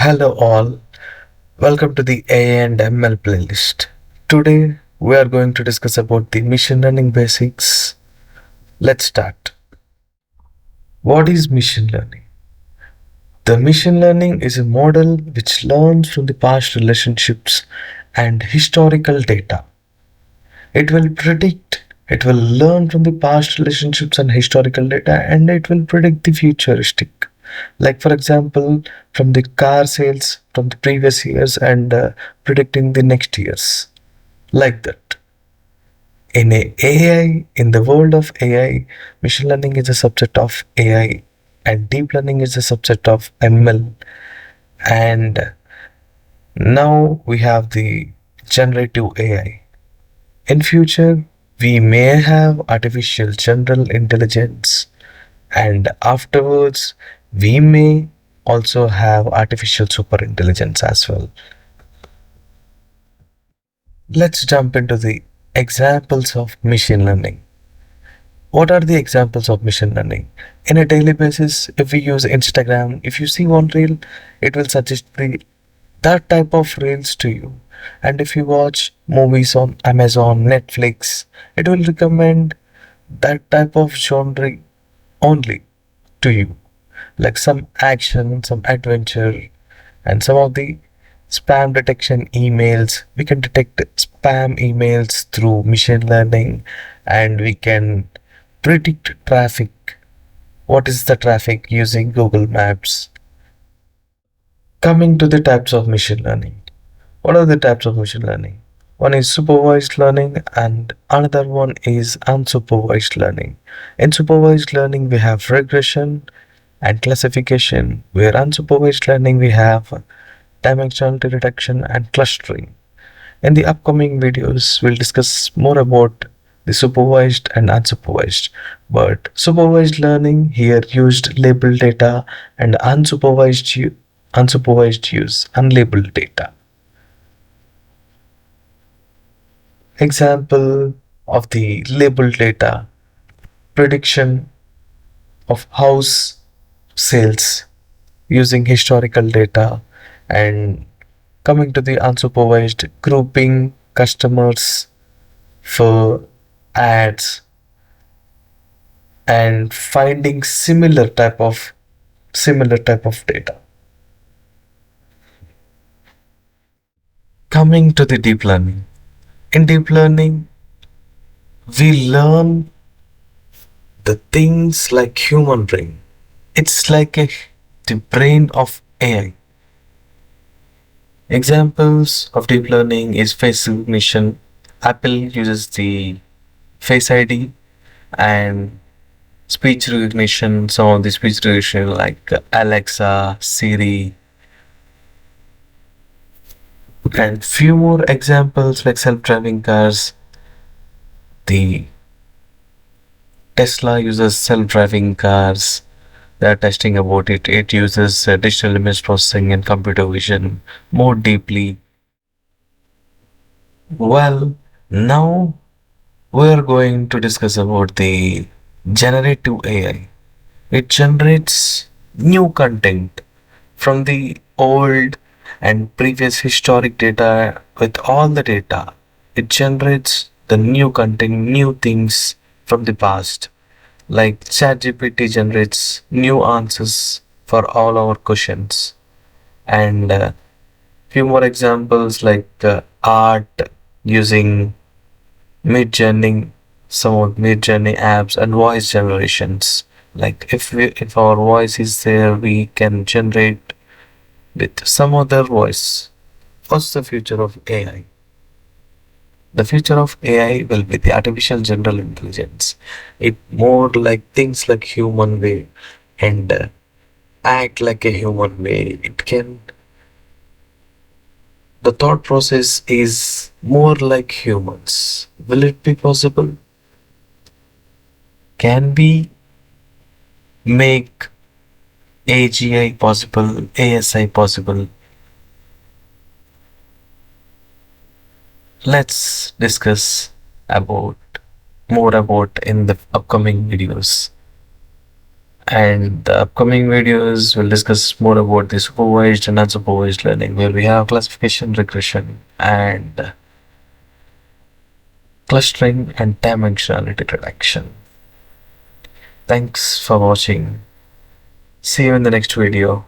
Hello all, welcome to the AI and ML playlist. Today we are going to discuss about the machine learning basics. Let's start. What is machine learning? The machine learning is a model which learns from the past relationships and historical data. It will learn from the past relationships and historical data, and it will predict the futuristic. Like, for example, from the car sales from the previous years and predicting the next years. Like that. In the world of AI, machine learning is a subset of AI, and deep learning is a subset of ML. And now we have the generative AI. In future, we may have artificial general intelligence, and afterwards, we may also have artificial super intelligence as well. Let's jump into the examples of machine learning. What are the examples of machine learning? In a daily basis, if we use Instagram, if you see one reel, it will suggest that type of reels to you. And if you watch movies on Amazon, Netflix, it will recommend that type of genre only to you, like some action, some adventure, and some of the spam detection emails. We can detect spam emails through machine learning, and we can predict traffic. What is the traffic using Google Maps? Coming to the types of machine learning. What are the types of machine learning? One is supervised learning and another one is unsupervised learning. In supervised learning, we have regression and classification, where unsupervised learning we have dimensionality reduction and clustering. In the upcoming videos, we'll discuss more about the supervised and unsupervised. But supervised learning here used labeled data and unsupervised use unlabeled data. Example of the labeled data: prediction of house sales using historical data, and coming to the unsupervised, grouping customers for ads and finding similar type of data. Coming to the deep learning. In deep learning, we learn the things like human brain. It's like the brain of AI. Examples of deep learning is face recognition. Apple uses the Face ID, and speech recognition. Some of the speech recognition like Alexa, Siri, and few more examples like self-driving cars. The Tesla uses self-driving cars. They are testing about it. It uses digital image processing and computer vision more deeply. Well, now we're going to discuss about the generative AI. It generates new content from the old and previous historic data. With all the data, it generates the new content, new things from the past. Like ChatGPT generates new answers for all our questions. And few more examples like art using mid journey, some of mid journey apps, and voice generations. Like if our voice is there, we can generate with some other voice. What's the future of AI? The future of AI will be the artificial general intelligence. It more like things like human way, and act like a human way. It can, the thought process is more like humans. Will it be possible? Can we make AGI possible, ASI possible? Let's discuss about more about in the upcoming videos. And the upcoming videos will discuss more about the supervised and unsupervised learning, where we have classification, regression, and clustering and dimensionality reduction. Thanks for watching. See you in the next video.